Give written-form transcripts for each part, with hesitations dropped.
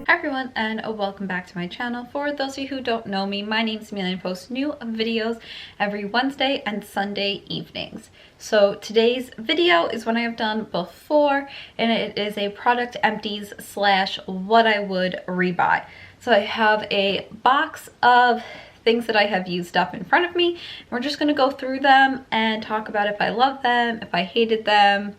Hi everyone, and welcome back to my channel. For those of you who don't know me, my name is Amelia and I post new videos every Wednesday and Sunday evenings. So today's video is one I have done before, and it is a product empties / what I would rebuy. So I have a box of things that I have used up in front of me. We're just going to go through them and talk about if I love them, if I hated them,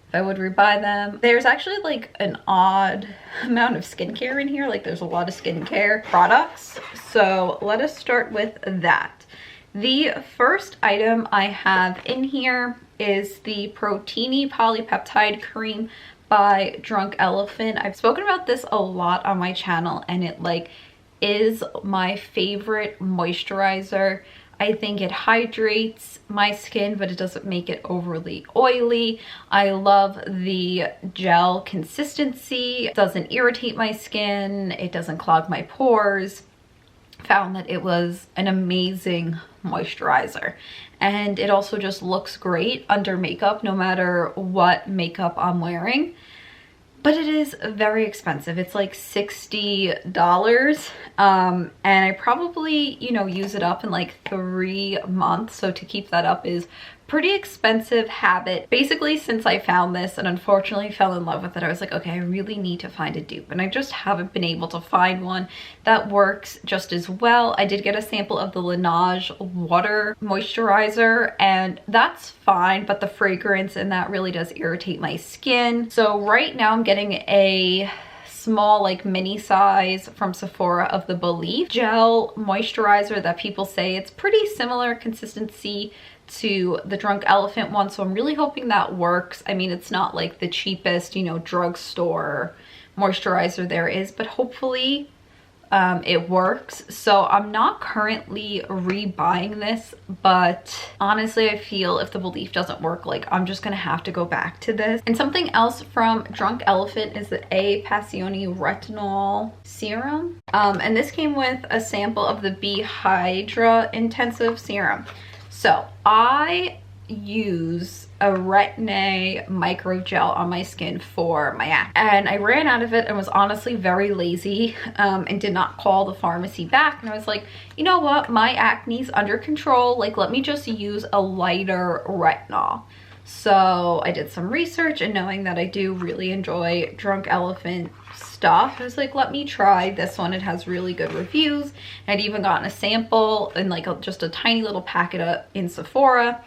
if I would rebuy them. There's actually like an odd amount of skincare in here. Like there's a lot of skincare products. So let us start with that. The first item I have in here is the Proteiny Polypeptide Cream by Drunk Elephant. I've spoken about this a lot on my channel, and it is my favorite moisturizer. I think it hydrates my skin, but it doesn't make it overly oily. I love the gel consistency. It doesn't irritate my skin. It doesn't clog my pores. Found that it was an amazing moisturizer. And it also just looks great under makeup, no matter what makeup I'm wearing. But it is very expensive. It's like $60. And I probably, use it up in like 3 months. So to keep that up is pretty expensive habit. Basically, since I found this and unfortunately fell in love with it, I was like, okay, I really need to find a dupe. And I just haven't been able to find one that works just as well. I did get a sample of the Linage water moisturizer, and that's fine, but the fragrance in that really does irritate my skin. So right now I'm getting a small mini size from Sephora of the Belief gel moisturizer that people say it's pretty similar consistency to the Drunk Elephant one, so I'm really hoping that works. I mean, it's not like the cheapest, drugstore moisturizer there is, but hopefully it works. So I'm not currently rebuying this, but honestly I feel if the Belief doesn't work, I'm just gonna have to go back to this. And something else from Drunk Elephant is the A Passioni Retinol Serum, and this came with a sample of the B Hydra Intensive Serum. So I use a Retin-A micro gel on my skin for my acne, and I ran out of it and was honestly very lazy and did not call the pharmacy back. And I was like, you know what, my acne's under control, let me just use a lighter retinol. So I did some research, and knowing that I do really enjoy Drunk Elephant stuff, I was like, let me try this one. It has really good reviews. I'd even gotten a sample in just a tiny little packet in Sephora,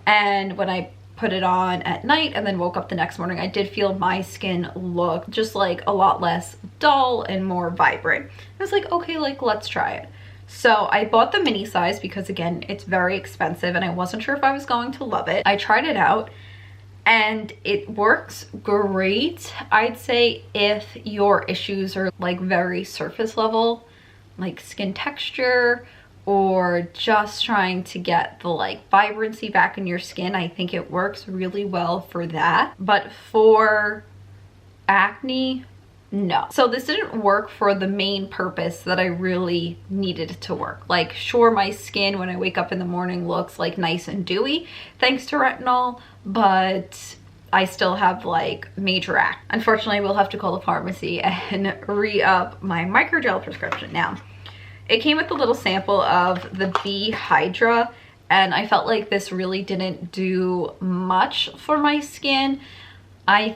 and when I put it on at night and then woke up the next morning, I did feel my skin look just a lot less dull and more vibrant. I was like, okay, let's try it. So I bought the mini size because, again, it's very expensive and I wasn't sure if I was going to love it. I tried it out and it works great. I'd say if your issues are very surface level, like skin texture, or just trying to get the vibrancy back in your skin, I think it works really well for that. But for acne, no. So this didn't work for the main purpose that I really needed it to work. Sure, my skin when I wake up in the morning looks nice and dewy thanks to retinol, but I still have major acne. Unfortunately, we'll have to call the pharmacy and re-up my microgel prescription. Now, it came with a little sample of the B Hydra, and I felt like this really didn't do much for my skin. I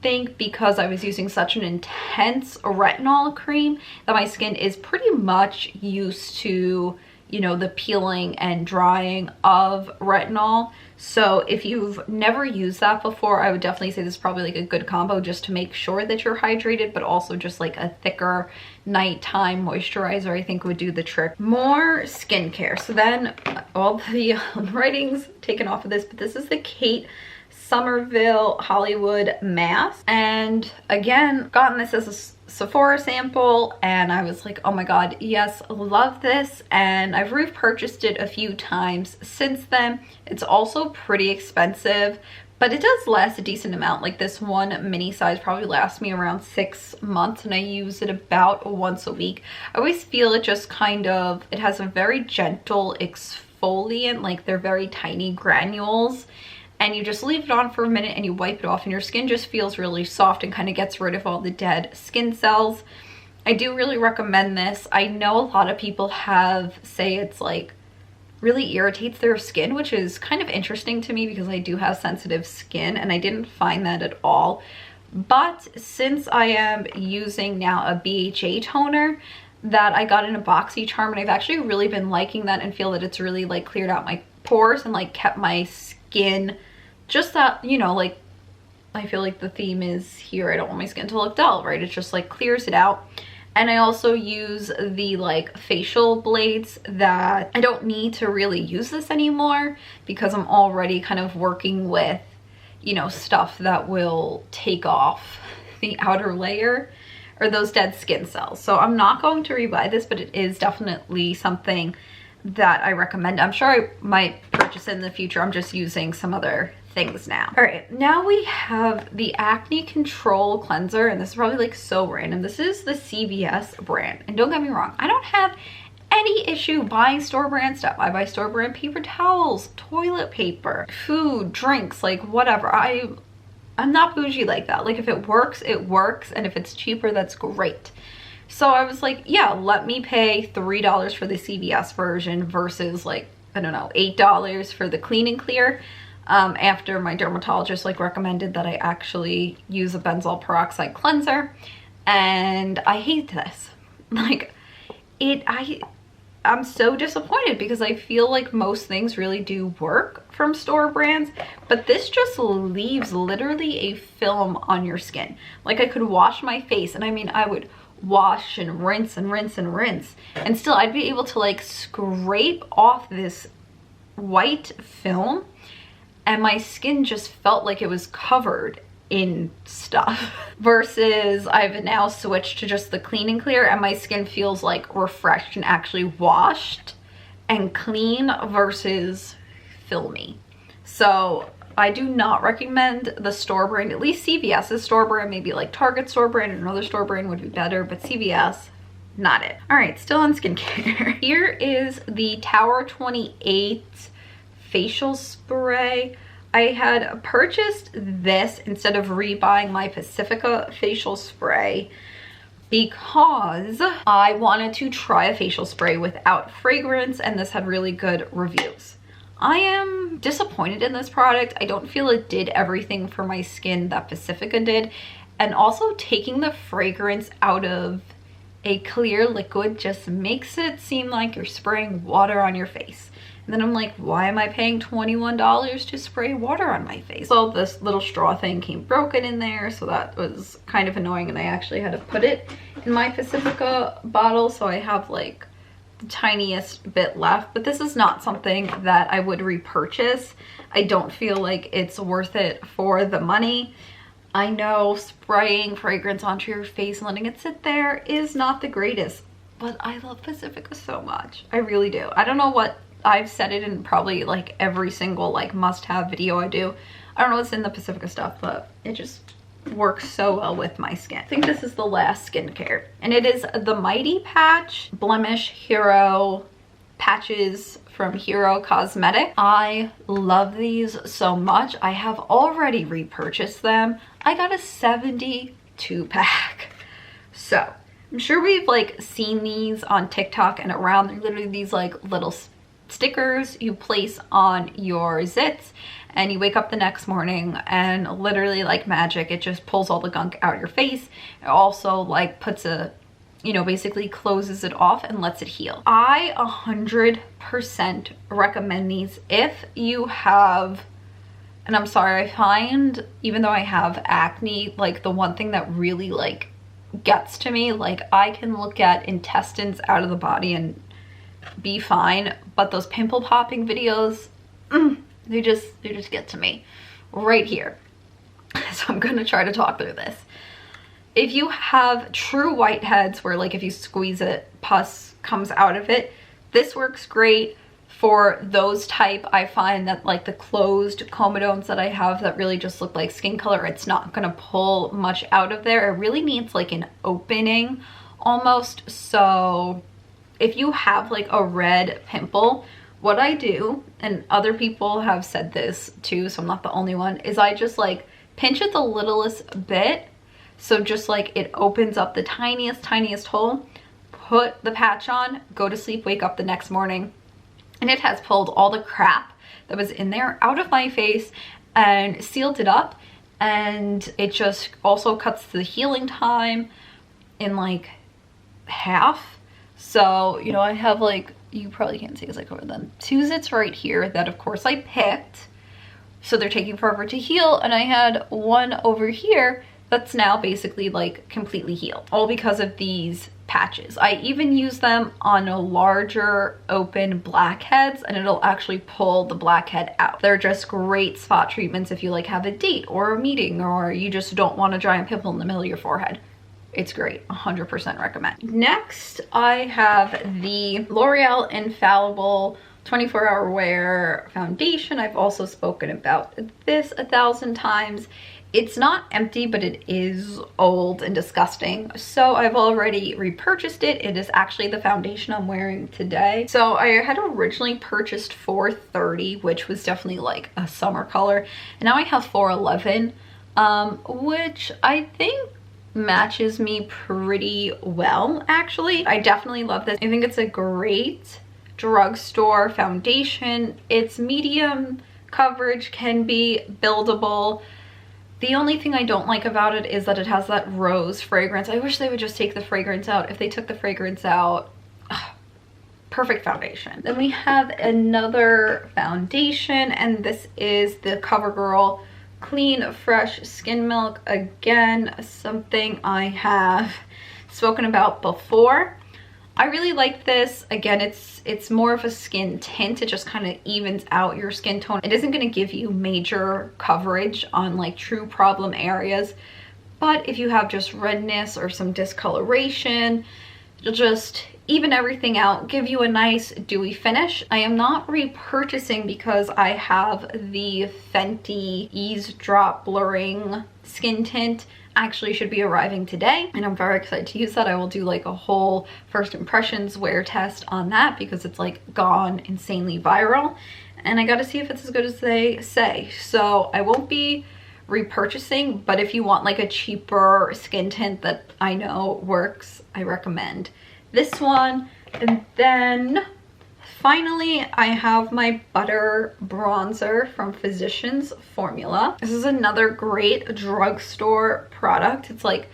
think because I was using such an intense retinol cream that my skin is pretty much used to, the peeling and drying of retinol. So if you've never used that before, I would definitely say this is probably a good combo just to make sure that you're hydrated, but also just a thicker nighttime moisturizer I think would do the trick. More skincare. So then all the writings taken off of this, but this is the Kate Somerville Hollywood mask, and again, gotten this as a Sephora sample, and I was like, oh my god, yes, love this. And I've repurchased it a few times since then. It's also pretty expensive, but it does last a decent amount. This one mini size probably lasts me around 6 months, and I use it about once a week. I always feel it just it has a very gentle exfoliant, they're very tiny granules, and you just leave it on for a minute and you wipe it off, and your skin just feels really soft and kind of gets rid of all the dead skin cells. I do really recommend this. I know a lot of people say it's like really irritates their skin, which is kind of interesting to me because I do have sensitive skin and I didn't find that at all. But since I am using now a BHA toner that I got in a Boxy Charm, and I've actually really been liking that and feel that it's really like cleared out my pores and like kept my skin just that, you know, like I feel like the theme is here, I don't want my skin to look dull, right? It just like clears it out. And I also use the like facial blades that I don't need to really use this anymore because I'm already kind of working with, you know, stuff that will take off the outer layer or those dead skin cells. So I'm not going to rebuy this, but it is definitely something that I recommend. I'm sure I might purchase it in the future. I'm just using some other things now. All right, now we have the Acne Control Cleanser, and this is probably like so random. This is the CVS brand, and don't get me wrong, I don't have any issue buying store brand stuff. I buy store brand paper towels, toilet paper, food, drinks, like whatever. I'm not bougie like that. Like if it works, and if it's cheaper, that's great. So I was like, yeah, let me pay $3 for the CVS version versus like, I don't know, $8 for the Clean and Clear. After my dermatologist like recommended that I actually use a benzoyl peroxide cleanser, and I hate this. Like I'm so disappointed because I feel like most things really do work from store brands, but this just leaves literally a film on your skin. Like I could wash my face, and I mean I would wash and rinse and rinse and rinse, and still I'd be able to like scrape off this white film, and my skin just felt like it was covered in stuff. Versus I've now switched to just the Clean and Clear, and my skin feels like refreshed and actually washed and clean versus filmy. So I do not recommend the store brand, at least CVS's store brand. Maybe like Target store brand or another store brand would be better, but CVS, not it. All right, still on skincare. Here is the Tower 28 facial spray. I had purchased this instead of rebuying my Pacifica facial spray because I wanted to try a facial spray without fragrance, and this had really good reviews. I am disappointed in this product. I don't feel it did everything for my skin that Pacifica did, and also taking the fragrance out of a clear liquid just makes it seem like you're spraying water on your face. And then I'm like, why am I paying $21 to spray water on my face? So this little straw thing came broken in there, so that was kind of annoying, and I actually had to put it in my Pacifica bottle, so I have like the tiniest bit left. But this is not something that I would repurchase. I don't feel like it's worth it for the money. I know spraying fragrance onto your face and letting it sit there is not the greatest, but I love Pacifica so much. I really do. I don't know what, I've said it in probably like every single like must-have video I do. I don't know what's in the Pacifica stuff, but it just works so well with my skin. I think this is the last skincare, and it is the Mighty Patch Blemish Hero patches from Hero Cosmetics. I love these so much. I have already repurchased them. I got a 72 pack. So I'm sure we've like seen these on TikTok and around. They're literally these like little stickers you place on your zits, and you wake up the next morning and literally like magic, it just pulls all the gunk out your face. It also like puts a, you know, basically closes it off and lets it heal. I 100% recommend these if you have, and I'm sorry, I find even though I have acne, like the one thing that really like gets to me, like I can look at intestines out of the body and be fine, but those pimple popping videos, they just get to me right here. So I'm gonna try to talk through this. If you have true whiteheads where like if you squeeze it, pus comes out of it, this works great. For those type, I find that like the closed comedones that I have that really just look like skin color, it's not gonna pull much out of there. It really needs like an opening almost. So if you have like a red pimple, what I do, and other people have said this too, so I'm not the only one, is I just like pinch it the littlest bit So just like it opens up the tiniest hole, put the patch on, go to sleep, wake up the next morning, and it has pulled all the crap that was in there out of my face and sealed it up. And it just also cuts the healing time in like half. So, you know, I have like, you probably can't see because I covered them, 2 zits right here that of course I picked. So they're taking forever to heal. And I had 1 over here that's now basically like completely healed. All because of these patches. I even use them on a larger open blackheads and it'll actually pull the blackhead out. They're just great spot treatments if you like have a date or a meeting or you just don't want a giant pimple in the middle of your forehead. It's great, 100% recommend. Next, I have the L'Oreal Infallible 24-hour wear foundation. I've also spoken about this 1,000 times. It's not empty, but it is old and disgusting. So I've already repurchased it. It is actually the foundation I'm wearing today. So I had originally purchased 430, which was definitely like a summer color. And now I have 411, which I think matches me pretty well, actually. I definitely love this. I think it's a great drugstore foundation. Its medium coverage can be buildable. The only thing I don't like about it is that it has that rose fragrance. I wish they would just take the fragrance out. If they took the fragrance out, perfect foundation. Then we have another foundation, and this is the CoverGirl Clean Fresh Skin Milk. Again, something I have spoken about before. I really like this. Again, it's more of a skin tint. It just kind of evens out your skin tone. It isn't going to give you major coverage on like true problem areas, but if you have just redness or some discoloration, you'll just even everything out, give you a nice dewy finish. I am not repurchasing because I have the Fenty Ease Drop Blurring Skin Tint. Actually should be arriving today, and I'm very excited to use that. I will do like a whole first impressions wear test on that because it's like gone insanely viral, and I got to see if it's as good as they say. So I won't be repurchasing, but if you want like a cheaper skin tint that I know works, I recommend this one. And then finally, I have my Butter Bronzer from Physicians Formula. This is another great drugstore product. It's like,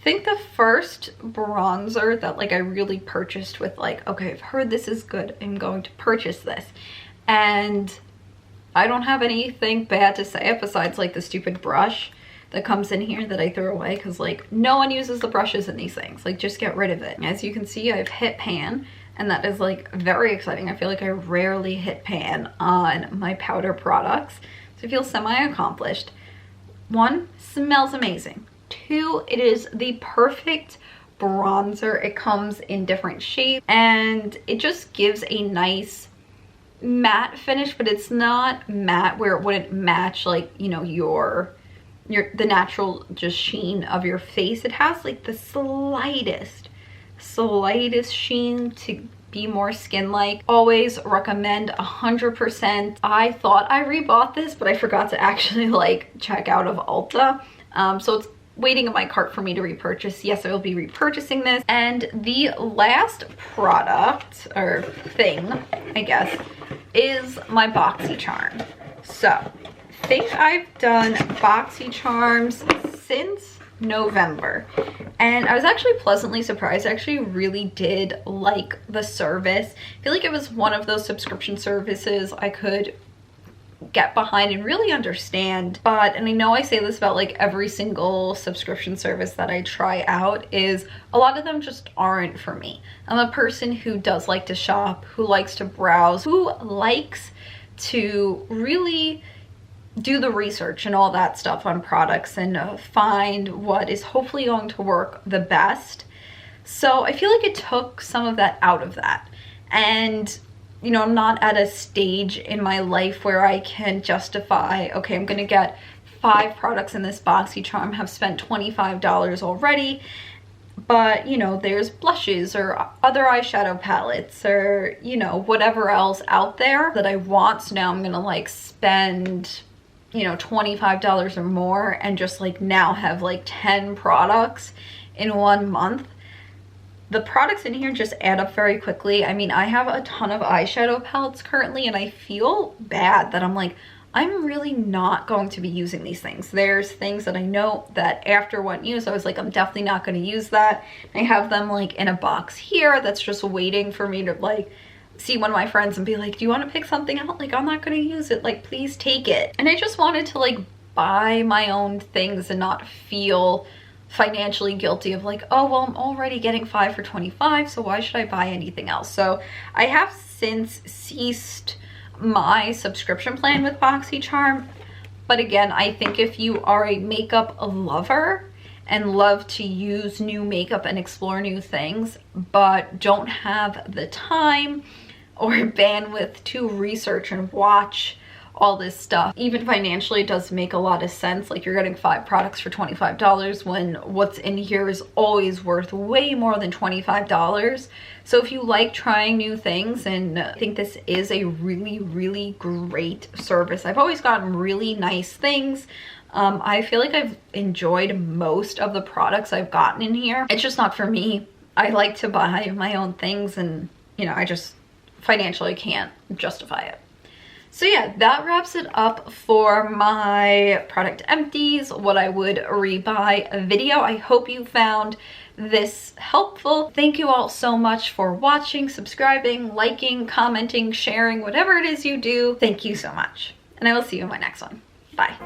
I think the first bronzer that like I really purchased with like, okay, I've heard this is good, I'm going to purchase this. And I don't have anything bad to say besides like the stupid brush that comes in here that I throw away because like no one uses the brushes in these things. Like just get rid of it. As you can see, I have hit pan. And that is like very exciting. I feel like I rarely hit pan on my powder products. So I feel semi-accomplished. 1, smells amazing. 2, it is the perfect bronzer. It comes in different shapes and it just gives a nice matte finish, but it's not matte where it wouldn't match like, you know, the natural just sheen of your face. It has like the slightest sheen to be more skin-like. Always recommend 100%. I thought I rebought this, but I forgot to actually like check out of Ulta. So it's waiting in my cart for me to repurchase. Yes, I will be repurchasing this. And the last product or thing, I guess, is my Boxy Charm. So I think I've done Boxy Charms since November, and I was actually pleasantly surprised. I actually really did like the service. I feel like it was one of those subscription services I could get behind and really understand. But, and I know I say this about like every single subscription service that I try out, is a lot of them just aren't for me. I'm a person who does like to shop, who likes to browse, who likes to really do the research and all that stuff on products and find what is hopefully going to work the best. So I feel like it took some of that out of that. And, you know, I'm not at a stage in my life where I can justify, okay, I'm going to get 5 products in this Boxy Charm, have spent $25 already. But, you know, there's blushes or other eyeshadow palettes or, you know, whatever else out there that I want. So now I'm going to like spend, you know, $25 or more and just like now have like 10 products in 1 month. The products in here just add up very quickly. I mean, I have a ton of eyeshadow palettes currently and I feel bad that I'm like, I'm really not going to be using these things. There's things that I know that after one use, I was like, I'm definitely not going to use that. I have them like in a box here that's just waiting for me to like see one of my friends and be like, do you want to pick something out? Like, I'm not going to use it. Like, please take it. And I just wanted to like buy my own things and not feel financially guilty of like, oh, well, I'm already getting 5 for $25, so why should I buy anything else? So I have since ceased my subscription plan with Boxy Charm. But again, I think if you are a makeup lover and love to use new makeup and explore new things, but don't have the time or bandwidth to research and watch all this stuff, even financially it does make a lot of sense. Like, you're getting 5 products for $25 when what's in here is always worth way more than $25. So if you like trying new things, and I think this is a really, really great service. I've always gotten really nice things. I feel like I've enjoyed most of the products I've gotten in here. It's just not for me. I like to buy my own things and, you know, I just financially can't justify it. So yeah, that wraps it up for my product empties, what I would rebuy video. I hope you found this helpful. Thank you all so much for watching, subscribing, liking, commenting, sharing, whatever it is you do. Thank you so much. And I will see you in my next one. Bye.